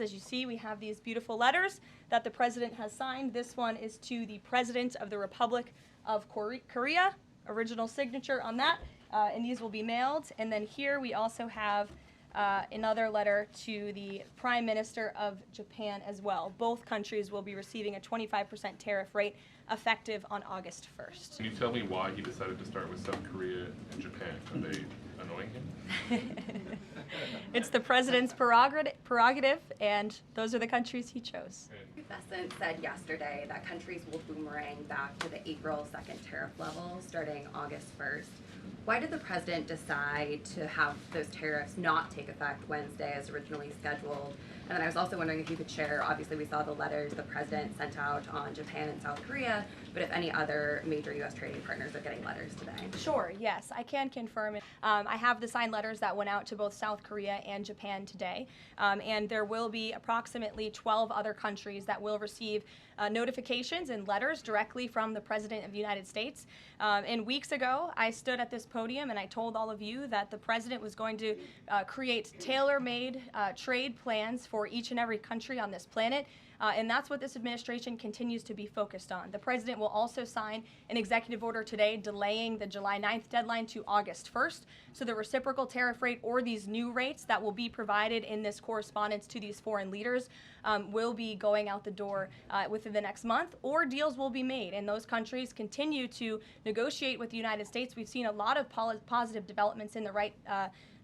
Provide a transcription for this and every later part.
As you see, we have these beautiful letters that the president has signed. This one is to the President of the Republic of Korea, original signature on that, and these will be mailed. And then here we also have another letter to the Prime Minister of Japan as well. Both countries will be receiving a 25% tariff rate effective on August 1st. Can you tell me why he decided to start with South Korea and Japan? Are they annoying him? It's the president's prerogative, and those are the countries he chose. Pheasant said yesterday that countries will boomerang back to the April 2nd tariff level starting August 1st. Why did the president decide to have those tariffs not take effect Wednesday as originally scheduled? And then I was also wondering if you could share, obviously we saw the letters the president sent out on Japan and South Korea, but if any other major U.S. trading partners are getting letters today. Sure, yes, I can confirm. I have the signed letters that went out to both South Korea and Japan today, and there will be approximately 12 other countries that will receive notifications and letters directly from the President of the United States. And weeks ago, I stood at this podium and I told all of you that the President was going to create tailor-made trade plans for each and every country on this planet. And that's what this administration continues to be focused on. The president will also sign an executive order today delaying the July 9th deadline to August 1st. So the reciprocal tariff rate or these new rates that will be provided in this correspondence to these foreign leaders will be going out the door within the next month, or deals will be made. And those countries continue to negotiate with the United States. We've seen a lot of positive developments in the right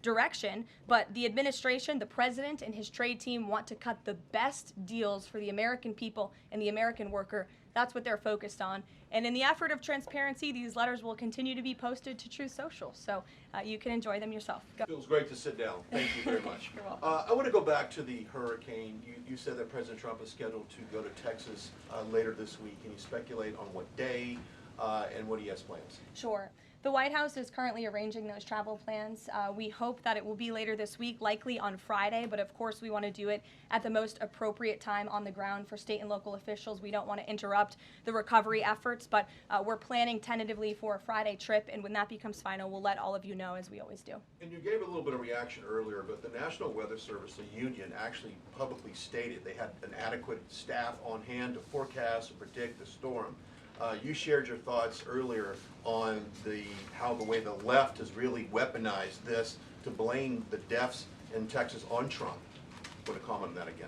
direction, but the administration, the president, and his trade team want to cut the best deals for the American people and the American worker. That's what they're focused on. And in the effort of transparency, these letters will continue to be posted to Truth Social, so you can enjoy them yourself. Go. Feels great to sit down. Thank you very much. You're welcome. I want to go back to the hurricane. You said that President Trump is scheduled to go to Texas later this week. Can you speculate on what day and what he has plans? Sure. The White House is currently arranging those travel plans. We hope that it will be later this week, likely on Friday, but of course we want to do it at the most appropriate time on the ground for state and local officials. We don't want to interrupt the recovery efforts, but we're planning tentatively for a Friday trip, and when that becomes final, we'll let all of you know, as we always do. And you gave a little bit of reaction earlier, but the National Weather Service, the union, actually publicly stated they had an adequate staff on hand to forecast and predict the storm. You shared your thoughts earlier on how the way the left has really weaponized this to blame the deaths in Texas on Trump. Want to comment on that again?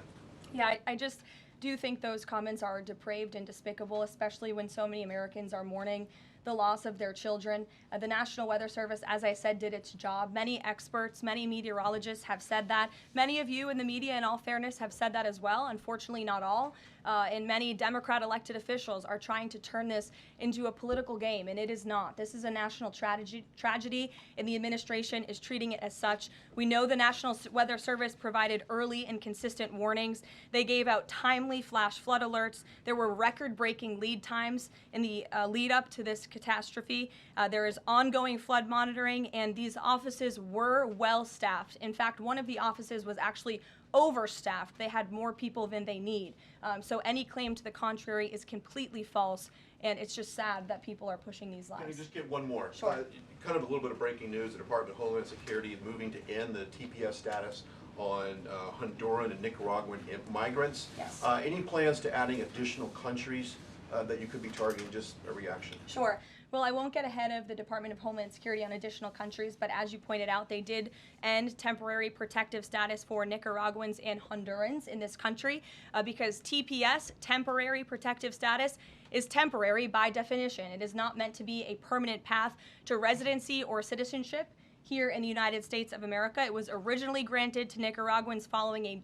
Yeah, I just do think those comments are depraved and despicable, especially when so many Americans are mourning the loss of their children. The National Weather Service, as I said, did its job. Many experts, many meteorologists have said that. Many of you in the media, in all fairness, have said that as well. Unfortunately, not all. And many Democrat elected officials are trying to turn this into a political game, and it is not. This is a national tragedy, and the administration is treating it as such. We know the National Weather Service provided early and consistent warnings. They gave out timely flash flood alerts. There were record-breaking lead times in the lead up to this catastrophe. There is ongoing flood monitoring, and these offices were well staffed. In fact, one of the offices was actually overstaffed. They had more people than they need. So any claim to the contrary is completely false, and it's just sad that people are pushing these lies. Can you just get one more? Sure. Kind of a little bit of breaking news. The Department of Homeland Security is moving to end the TPS status on Honduran and Nicaraguan migrants. Yes. Any plans to adding additional countries that you could be targeting? Just a reaction. Sure. Well, I won't get ahead of the Department of Homeland Security on additional countries, but as you pointed out, they did end temporary protective status for Nicaraguans and Hondurans in this country because TPS, temporary protective status, is temporary by definition. It is not meant to be a permanent path to residency or citizenship here in the United States of America. It was originally granted to Nicaraguans following a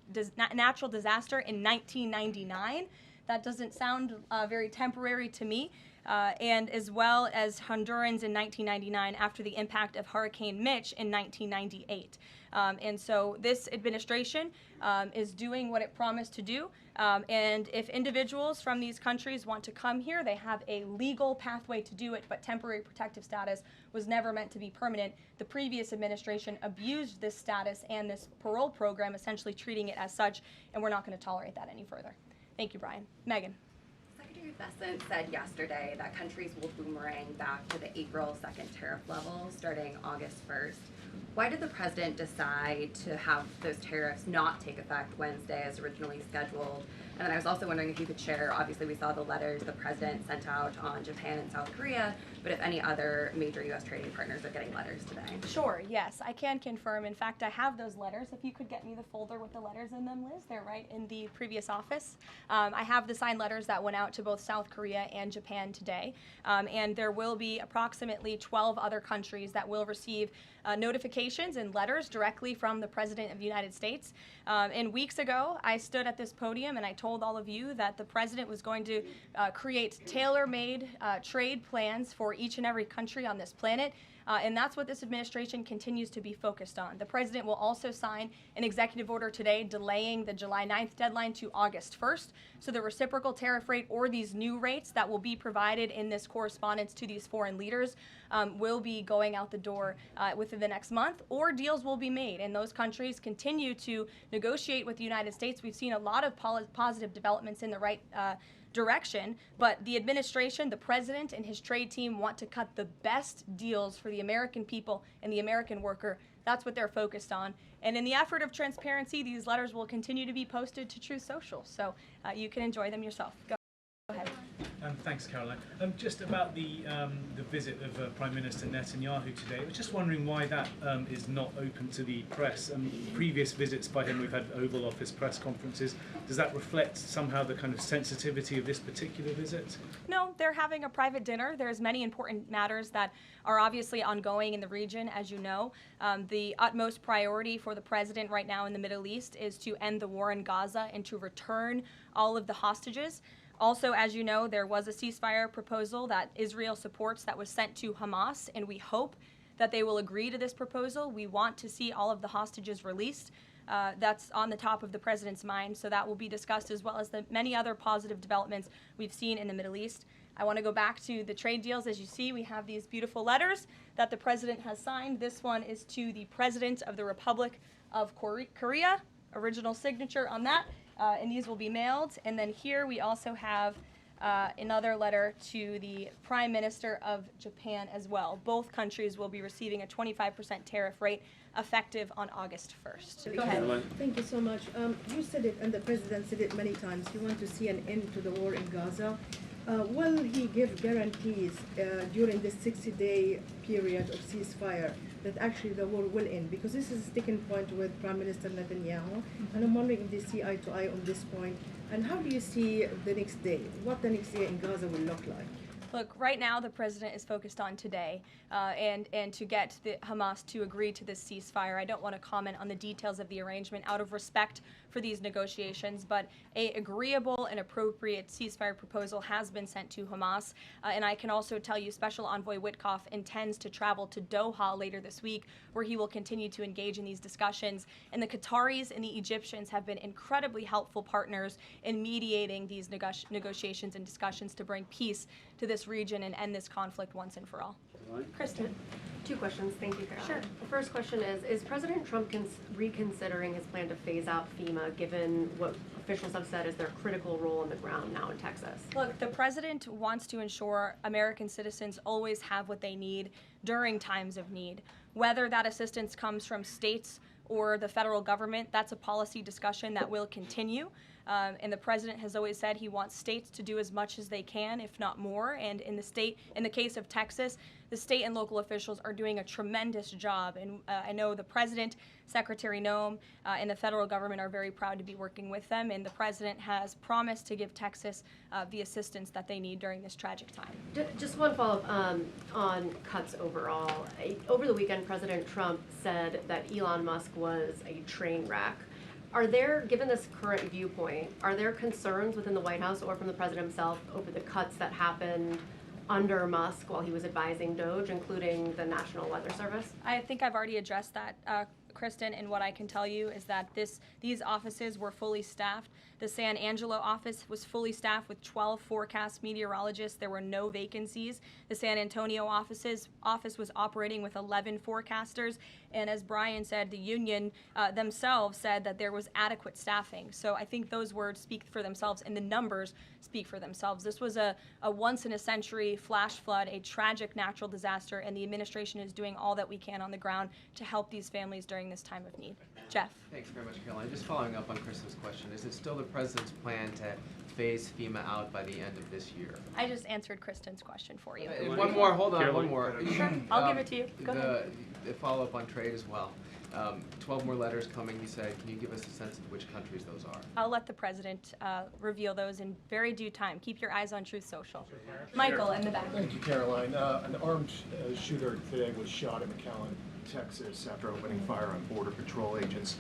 natural disaster in 1999. That doesn't sound very temporary to me. And as well as Hondurans in 1999 after the impact of Hurricane Mitch in 1998. And so this administration is doing what it promised to do. And if individuals from these countries want to come here, they have a legal pathway to do it, but temporary protective status was never meant to be permanent. The previous administration abused this status and this parole program, essentially treating it as such, and we're not going to tolerate that any further. Thank you, Brian. Megan. Secretary Pheasant said yesterday that countries will boomerang back to the April 2nd tariff level starting August 1st. Why did the president decide to have those tariffs not take effect Wednesday as originally scheduled? And then I was also wondering if you could share, obviously we saw the letters the president sent out on Japan and South Korea, but if any other major U.S. trading partners are getting letters today. Sure, yes, I can confirm. In fact, I have those letters. If you could get me the folder with the letters in them, Liz, they're right in the previous office. I have the signed letters that went out to both South Korea and Japan today. And there will be approximately 12 other countries that will receive notifications and letters directly from the President of the United States. And weeks ago, I stood at this podium and I told all of you that the President was going to create tailor-made trade plans for each and every country on this planet. And that's what this administration continues to be focused on. The President will also sign an executive order today delaying the July 9th deadline to August 1st. So the reciprocal tariff rate or these new rates that will be provided in this correspondence to these foreign leaders will be going out the door within the next month, or deals will be made. And those countries continue to negotiate with the United States. We've seen a lot of positive developments in the right direction, but the administration, the president, and his trade team want to cut the best deals for the American people and the American worker. That's what they're focused on. And in the effort of transparency, these letters will continue to be posted to Truth Social, so you can enjoy them yourself. Go ahead. Thanks, Caroline. Just about the visit of Prime Minister Netanyahu today, I was just wondering why that is not open to the press. Previous visits by him, we've had Oval Office press conferences. Does that reflect somehow the kind of sensitivity of this particular visit? No, they're having a private dinner. There's many important matters that are obviously ongoing in the region, as you know. The utmost priority for the president right now in the Middle East is to end the war in Gaza and to return all of the hostages. Also, as you know, there was a ceasefire proposal that Israel supports that was sent to Hamas, and we hope that they will agree to this proposal. We want to see all of the hostages released. That's on the top of the president's mind, so that will be discussed, as well as the many other positive developments we've seen in the Middle East. I want to go back to the trade deals. As you see, we have these beautiful letters that the president has signed. This one is to the President of the Republic of Korea, original signature on that. And these will be mailed. And then here we also have another letter to the Prime Minister of Japan as well. Both countries will be receiving a 25% tariff rate effective on August 1st. Go ahead. Thank you so much. You said it, and the President said it many times, you want to see an end to the war in Gaza. Will he give guarantees during this 60-day period of ceasefire that actually the war will end? Because this is a sticking point with Prime Minister Netanyahu, and I'm wondering if they see eye to eye on this point. And how do you see the next day? What the next day in Gaza will look like? Look, right now the president is focused on today and to get the Hamas to agree to this ceasefire. I don't want to comment on the details of the arrangement out of respect for these negotiations, but a agreeable and appropriate ceasefire proposal has been sent to Hamas. And I can also tell you Special Envoy Witkoff intends to travel to Doha later this week, where he will continue to engage in these discussions. And the Qataris and the Egyptians have been incredibly helpful partners in mediating these negotiations and discussions to bring peace to this region and end this conflict once and for all. Kristen. Two questions. Thank you, Caroline. Sure. The first question is President Trump reconsidering his plan to phase out FEMA, given what officials have said is their critical role on the ground now in Texas? Look, the president wants to ensure American citizens always have what they need during times of need. Whether that assistance comes from states or the federal government, that's a policy discussion that will continue. And the president has always said he wants states to do as much as they can, if not more. And in the case of Texas, the state and local officials are doing a tremendous job. And I know the president, Secretary Noem, and the federal government are very proud to be working with them. And the president has promised to give Texas the assistance that they need during this tragic time. Just one follow-up on cuts overall. Over the weekend, President Trump said that Elon Musk was a train wreck. Are there, given this current viewpoint, are there concerns within the White House or from the president himself over the cuts that happened under Musk while he was advising DOGE, including the National Weather Service? I think I've already addressed that Kristen, and what I can tell you is that these offices were fully staffed. The San Angelo office was fully staffed with 12 forecast meteorologists. There were no vacancies. The San Antonio office was operating with 11 forecasters. And as Brian said, the union themselves said that there was adequate staffing. So I think those words speak for themselves, and the numbers speak for themselves. This was a once-in-a-century flash flood, a tragic natural disaster, and the administration is doing all that we can on the ground to help these families during this time of need. Jeff. Thanks very much, Caroline. Just following up on Kristen's question, is it still the president's plan to phase FEMA out by the end of this year? I just answered Kristen's question for you. One more, hold on, one more. Sure, I'll give it to you. Go ahead. The follow-up on trade as well. 12 more letters coming, you said. Can you give us a sense of which countries those are? I'll let the president reveal those in very due time. Keep your eyes on Truth Social. Michael, in the back. Thank you, Caroline. An armed shooter today was shot in McAllen, Texas, after opening fire on Border Patrol agents.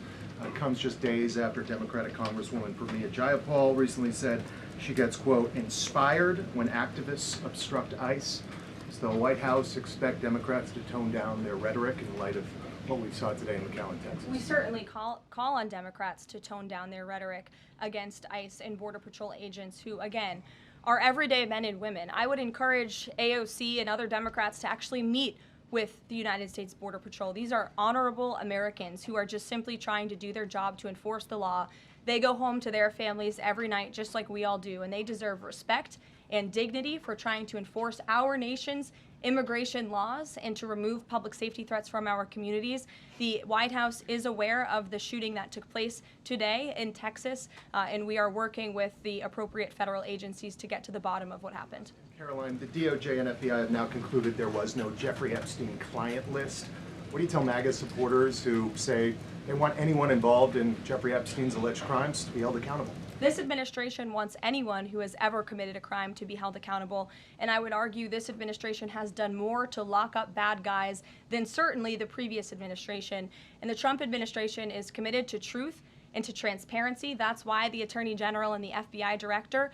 Comes just days after Democratic Congresswoman Pramila Jayapal recently said she gets, quote, inspired when activists obstruct ICE. Does the White House expect Democrats to tone down their rhetoric in light of what we saw today in McAllen, Texas? We certainly call on Democrats to tone down their rhetoric against ICE and Border Patrol agents who, again, are everyday men and women. I would encourage AOC and other Democrats to actually meet with the United States Border Patrol. These are honorable Americans who are just simply trying to do their job to enforce the law. They go home to their families every night just like we all do, and they deserve respect and dignity for trying to enforce our nation's immigration laws and to remove public safety threats from our communities. The White House is aware of the shooting that took place today in Texas, and we are working with the appropriate federal agencies to get to the bottom of what happened. Caroline, the DOJ and FBI have now concluded there was no Jeffrey Epstein client list. What do you tell MAGA supporters who say they want anyone involved in Jeffrey Epstein's alleged crimes to be held accountable? This administration wants anyone who has ever committed a crime to be held accountable, and I would argue this administration has done more to lock up bad guys than certainly the previous administration. And the Trump administration is committed to truth and to transparency. That's why the Attorney General and the FBI Director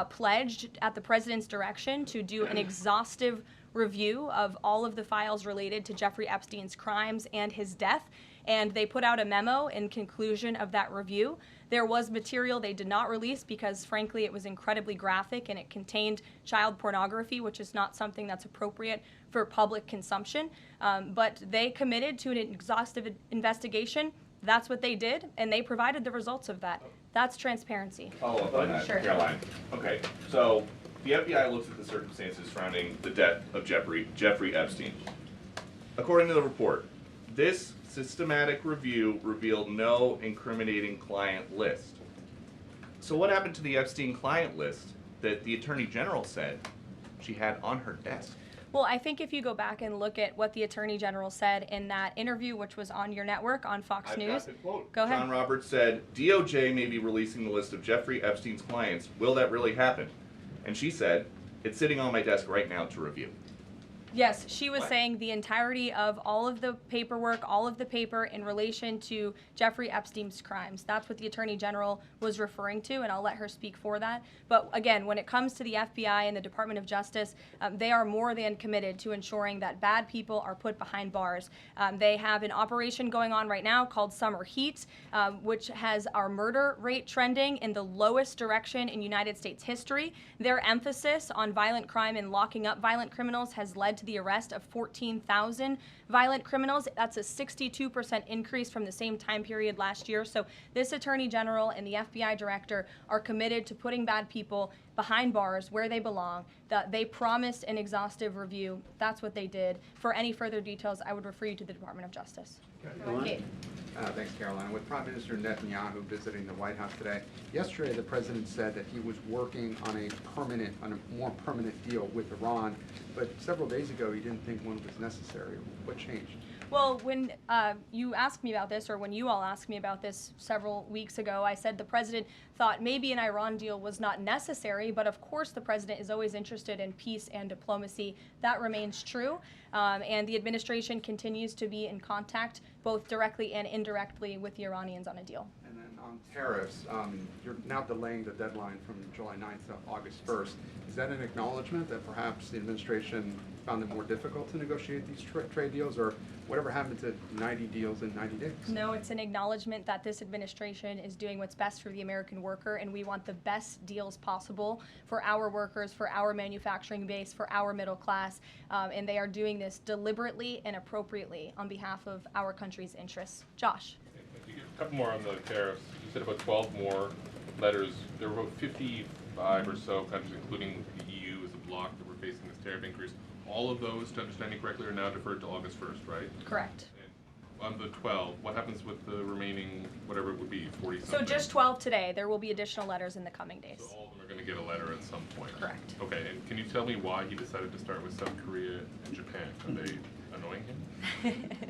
pledged at the President's direction to do an exhaustive review of all of the files related to Jeffrey Epstein's crimes and his death. And they put out a memo in conclusion of that review. There was material they did not release because, frankly, it was incredibly graphic and it contained child pornography, which is not something that's appropriate for public consumption. But they committed to an exhaustive investigation. That's what they did, and they provided the results of that. That's transparency. Follow up on that, Sure. Caroline. Okay, so the FBI looks at the circumstances surrounding the death of Jeffrey Epstein. According to the report, this systematic review revealed no incriminating client list. So what happened to the Epstein client list that the Attorney General said she had on her desk? Well, I think if you go back and look at what the Attorney General said in that interview, which was on your network on Fox I've News. got the quote. Go ahead. John Roberts said, DOJ may be releasing the list of Jeffrey Epstein's clients. Will that really happen? And she said, it's sitting on my desk right now to review. Yes, she was What? saying the entirety of all of the paperwork, all of the paper in relation to Jeffrey Epstein's crimes. That's what the Attorney General was referring to, and I'll let her speak for that. But again, when it comes to the FBI and the Department of Justice, they are more than committed to ensuring that bad people are put behind bars. They have an operation going on right now called Summer Heat, which has our murder rate trending in the lowest direction in United States history. Their emphasis on violent crime and locking up violent criminals has led to the arrest of 14,000 violent criminals. That's a 62% increase from the same time period last year. So this Attorney General and the FBI Director are committed to putting bad people behind bars where they belong. That they promised an exhaustive review. That's what they did. For any further details, I would refer you to the Department of Justice. Kate. Thanks, Caroline. With Prime Minister Netanyahu visiting the White House today, yesterday the president said that he was working on a more permanent deal with Iran, but several days ago he didn't think one was necessary. What changed? Well, when you asked me about this, or when you all asked me about this several weeks ago, I said the president thought maybe an Iran deal was not necessary, but of course the president is always interested in peace and diplomacy. That remains true, and the administration continues to be in contact, both directly and indirectly, with the Iranians on a deal. And then on tariffs, you're now delaying the deadline from July 9th to August 1st. Is that an acknowledgement that perhaps the administration found it more difficult to negotiate these trade deals, or whatever happened to 90 deals in 90 days? No, it's an acknowledgement that this administration is doing what's best for the American worker, and we want the best deals possible for our workers, for our manufacturing base, for our middle class, and they are doing this deliberately and appropriately on behalf of our country's interests. Josh. A couple more on the tariffs. You said about 12 more letters. There were about 55 or so countries, including the EU as a bloc, that were facing this tariff increase. All of those, to understand you correctly, are now deferred to August 1st, right? Correct. And on the 12, what happens with the remaining, whatever it would be, 40 something? So just 12 today. There will be additional letters in the coming days. So all of them are going to get a letter at some point? Correct. Okay, and can you tell me why he decided to start with South Korea and Japan? Are they annoying him?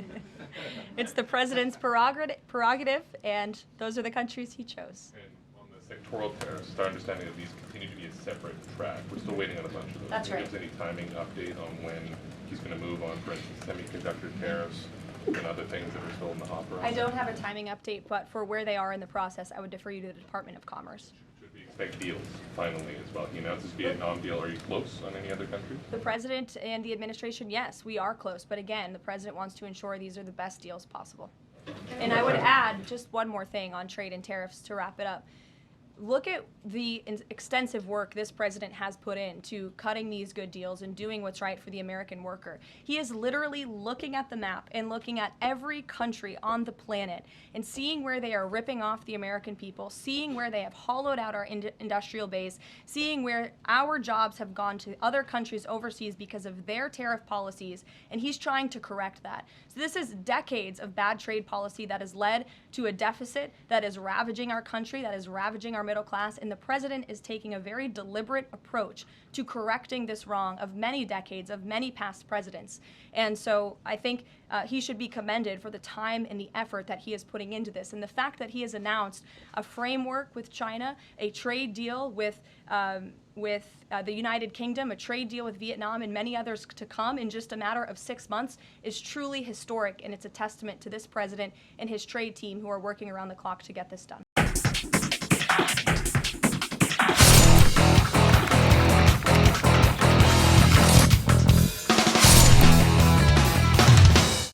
It's the president's prerogative, and those are the countries he chose. And on the sectoral tariffs, it's our understanding that these continue to be a separate track. We're still waiting on a bunch of those. That's Can you right. give us any timing update on when he's going to move on, for instance, semiconductor tariffs and other things that are still in the hopper? I don't have a timing update, but for where they are in the process, I would defer you to the Department of Commerce. Should we expect deals finally as well? He announced his Vietnam deal. Are you close on any other countries? The president and the administration, yes, we are close. But again, the president wants to ensure these are the best deals possible. And I would add just one more thing on trade and tariffs to wrap it up. Look at the extensive work this president has put into cutting these good deals and doing what's right for the American worker. He is literally looking at the map and looking at every country on the planet and seeing where they are ripping off the American people, seeing where they have hollowed out our industrial base, seeing where our jobs have gone to other countries overseas because of their tariff policies, and he's trying to correct that. So this is decades of bad trade policy that has led to a deficit that is ravaging our country, that is ravaging our middle class, and the president is taking a very deliberate approach to correcting this wrong of many decades, of many past presidents. And so I think he should be commended for the time and the effort that he is putting into this. And the fact that he has announced a framework with China, a trade deal with the United Kingdom, a trade deal with Vietnam, and many others to come in just a matter of 6 months is truly historic, and it's a testament to this president and his trade team who are working around the clock to get this done.